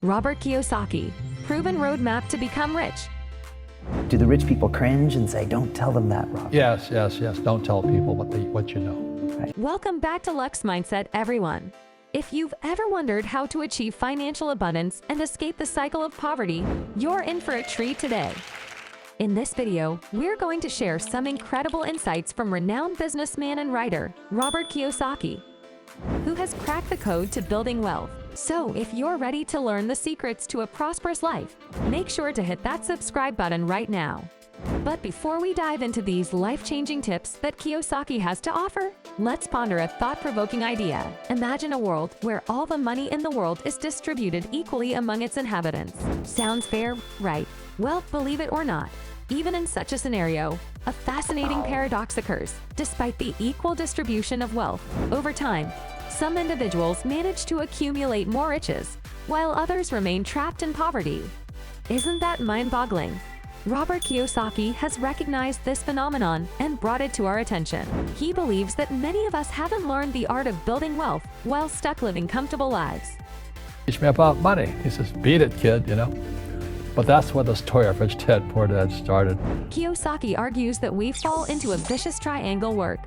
Robert Kiyosaki, proven roadmap to become rich. Do the rich people cringe and say, don't tell them that, Rob? Yes. Don't tell people what you know. Right. Welcome back to Luxe Mindset, everyone. If you've ever wondered how to achieve financial abundance and escape the cycle of poverty, you're in for a treat today. In this video, we're going to share some incredible insights from renowned businessman and writer, Robert Kiyosaki, who has cracked the code to building wealth. So if you're ready to learn the secrets to a prosperous life, make sure to hit that subscribe button right now. But before we dive into these life-changing tips that Kiyosaki has to offer, let's ponder a thought-provoking idea. Imagine a world where all the money in the world is distributed equally among its inhabitants. Sounds fair, right? Well, believe it or not, even in such a scenario, a fascinating paradox occurs. Despite the equal distribution of wealth, over time, some individuals manage to accumulate more riches, while others remain trapped in poverty. Isn't that mind-boggling? Robert Kiyosaki has recognized this phenomenon and brought it to our attention. He believes that many of us haven't learned the art of building wealth while stuck living comfortable lives. Teach me about money. He says, beat it, kid, But that's what the story of Rich Dad, Poor Dad started. Kiyosaki argues that we fall into a vicious triangle: work,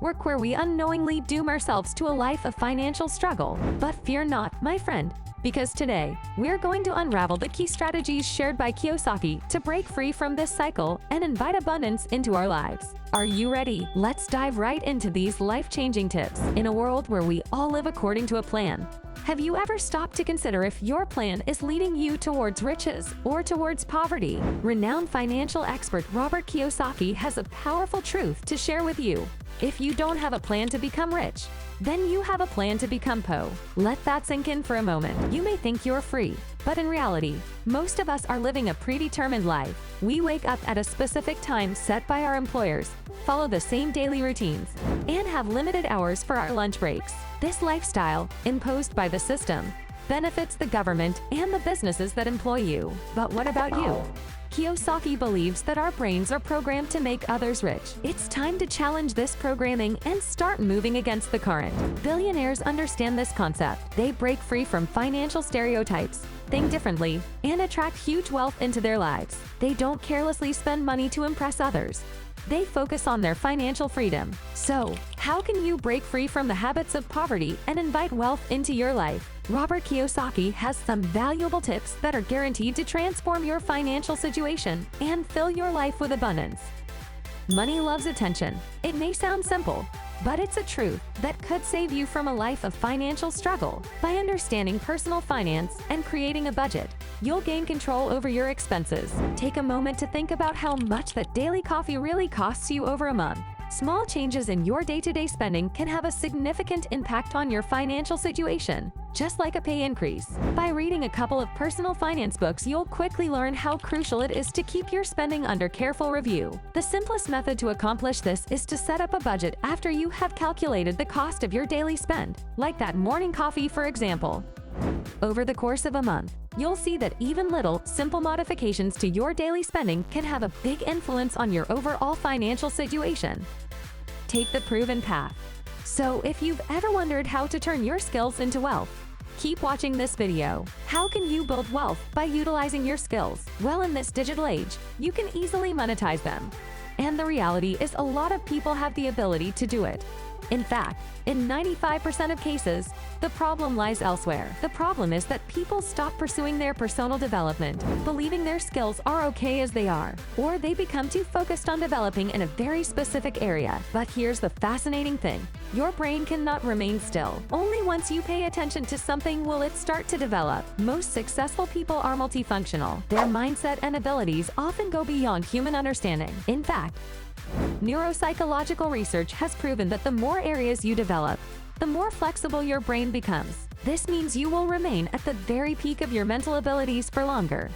work where we unknowingly doom ourselves to a life of financial struggle. But fear not, my friend, because today, we're going to unravel the key strategies shared by Kiyosaki to break free from this cycle and invite abundance into our lives. Are you ready? Let's dive right into these life-changing tips. In a world where we all live according to a plan, have you ever stopped to consider if your plan is leading you towards riches or towards poverty? Renowned financial expert Robert Kiyosaki has a powerful truth to share with you. If you don't have a plan to become rich, then you have a plan to become po. Let that sink in for a moment. You may think you're free, but in reality, most of us are living a predetermined life. We wake up at a specific time set by our employers, follow the same daily routines, and have limited hours for our lunch breaks. This lifestyle, imposed by the system, benefits the government and the businesses that employ you. But what about you? Kiyosaki believes that our brains are programmed to make others rich. It's time to challenge this programming and start moving against the current. Billionaires understand this concept. They break free from financial stereotypes, think differently, and attract huge wealth into their lives. They don't carelessly spend money to impress others. They focus on their financial freedom. So, how can you break free from the habits of poverty and invite wealth into your life? Robert Kiyosaki has some valuable tips that are guaranteed to transform your financial situation and fill your life with abundance. Money loves attention. It may sound simple, but it's a truth that could save you from a life of financial struggle. By understanding personal finance and creating a budget, you'll gain control over your expenses. Take a moment to think about how much that daily coffee really costs you over a month. Small changes in your day-to-day spending can have a significant impact on your financial situation, just like a pay increase. By reading a couple of personal finance books, you'll quickly learn how crucial it is to keep your spending under careful review. The simplest method to accomplish this is to set up a budget after you have calculated the cost of your daily spend, like that morning coffee, for example. Over the course of a month, you'll see that even little, simple modifications to your daily spending can have a big influence on your overall financial situation. Take the proven path. So if you've ever wondered how to turn your skills into wealth, keep watching this video. How can you build wealth by utilizing your skills? Well, in this digital age, you can easily monetize them. And the reality is a lot of people have the ability to do it. In fact, in 95% of cases, the problem lies elsewhere. The problem is that people stop pursuing their personal development, believing their skills are okay as they are, or they become too focused on developing in a very specific area. But here's the fascinating thing. Your brain cannot remain still. Only once you pay attention to something will it start to develop. Most successful people are multifunctional. Their mindset and abilities often go beyond human understanding. In fact, neuropsychological research has proven that the more areas you develop, the more flexible your brain becomes. This means you will remain at the very peak of your mental abilities for longer.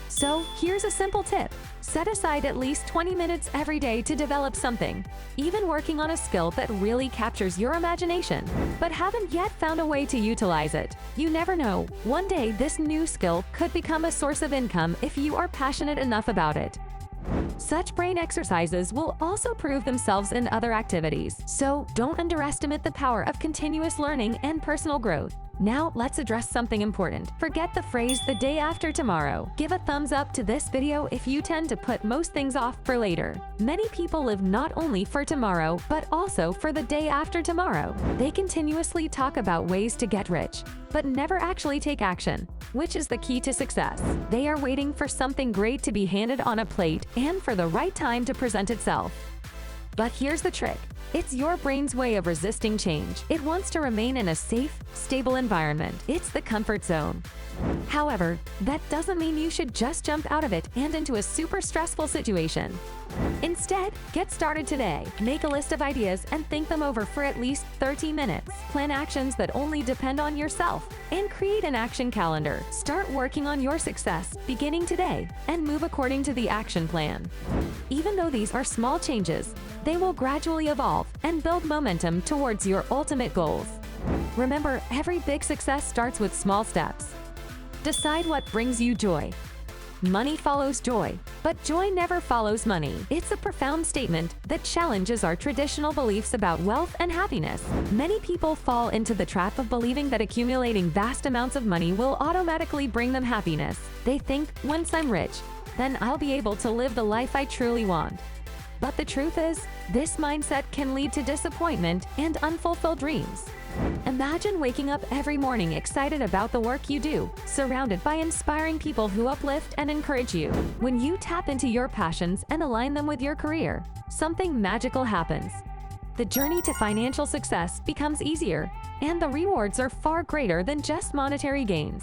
So, here's a simple tip. Set aside at least 20 minutes every day to develop something, even working on a skill that really captures your imagination, but haven't yet found a way to utilize it. You never know. One day, this new skill could become a source of income if you are passionate enough about it. Such brain exercises will also prove themselves in other activities, so don't underestimate the power of continuous learning and personal growth. Now let's address something important. Forget the phrase "the day after tomorrow." Give a thumbs up to this video if you tend to put most things off for later. Many people live not only for tomorrow, but also for the day after tomorrow. They continuously talk about ways to get rich, but never actually take action, which is the key to success. They are waiting for something great to be handed on a plate and for the right time to present itself. But here's the trick. It's your brain's way of resisting change. It wants to remain in a safe, stable environment. It's the comfort zone. However, that doesn't mean you should just jump out of it and into a super stressful situation. Instead, get started today. Make a list of ideas and think them over for at least 30 minutes. Plan actions that only depend on yourself and create an action calendar. Start working on your success beginning today and move according to the action plan. Even though these are small changes, they will gradually evolve and build momentum towards your ultimate goals. Remember, every big success starts with small steps. Decide what brings you joy. Money follows joy, but joy never follows money. It's a profound statement that challenges our traditional beliefs about wealth and happiness. Many people fall into the trap of believing that accumulating vast amounts of money will automatically bring them happiness. They think, once I'm rich, then I'll be able to live the life I truly want. But the truth is, this mindset can lead to disappointment and unfulfilled dreams. Imagine waking up every morning excited about the work you do, surrounded by inspiring people who uplift and encourage you. When you tap into your passions and align them with your career, something magical happens. The journey to financial success becomes easier, and the rewards are far greater than just monetary gains.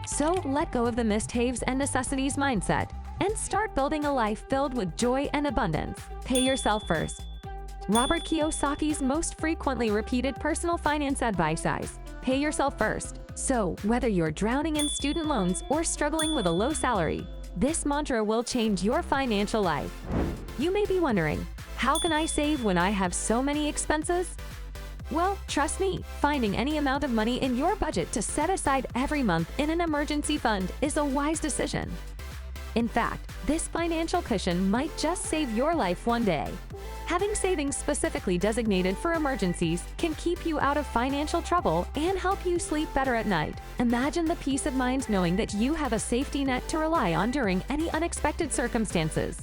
So let go of the mistakes and necessities mindset and start building a life filled with joy and abundance. Pay yourself first. Robert Kiyosaki's most frequently repeated personal finance advice is, pay yourself first. So, whether you're drowning in student loans or struggling with a low salary, this mantra will change your financial life. You may be wondering, how can I save when I have so many expenses? Well, trust me, finding any amount of money in your budget to set aside every month in an emergency fund is a wise decision. In fact, this financial cushion might just save your life one day. Having savings specifically designated for emergencies can keep you out of financial trouble and help you sleep better at night. Imagine the peace of mind knowing that you have a safety net to rely on during any unexpected circumstances.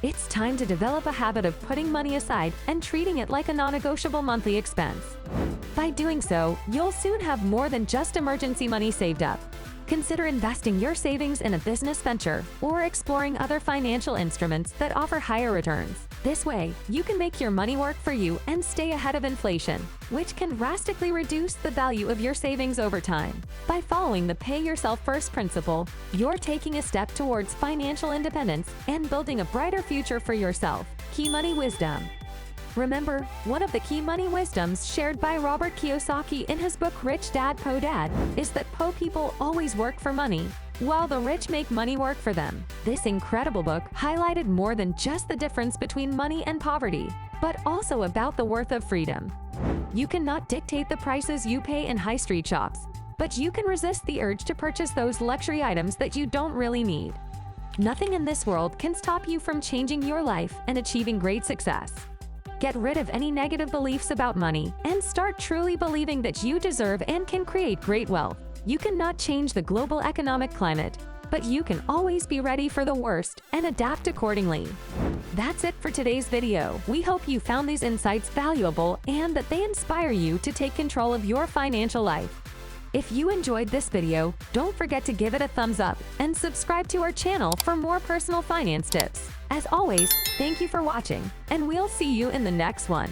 It's time to develop a habit of putting money aside and treating it like a non-negotiable monthly expense. By doing so, you'll soon have more than just emergency money saved up. Consider investing your savings in a business venture or exploring other financial instruments that offer higher returns. This way, you can make your money work for you and stay ahead of inflation, which can drastically reduce the value of your savings over time. By following the Pay Yourself First principle, you're taking a step towards financial independence and building a brighter future for yourself. Key Money Wisdom. Remember, one of the key money wisdoms shared by Robert Kiyosaki in his book Rich Dad Poor Dad is that poor people always work for money, while the rich make money work for them. This incredible book highlighted more than just the difference between money and poverty, but also about the worth of freedom. You cannot dictate the prices you pay in high street shops, but you can resist the urge to purchase those luxury items that you don't really need. Nothing in this world can stop you from changing your life and achieving great success. Get rid of any negative beliefs about money and start truly believing that you deserve and can create great wealth. You cannot change the global economic climate, but you can always be ready for the worst and adapt accordingly. That's it for today's video. We hope you found these insights valuable and that they inspire you to take control of your financial life. If you enjoyed this video, don't forget to give it a thumbs up and subscribe to our channel for more personal finance tips. As always, thank you for watching, and we'll see you in the next one.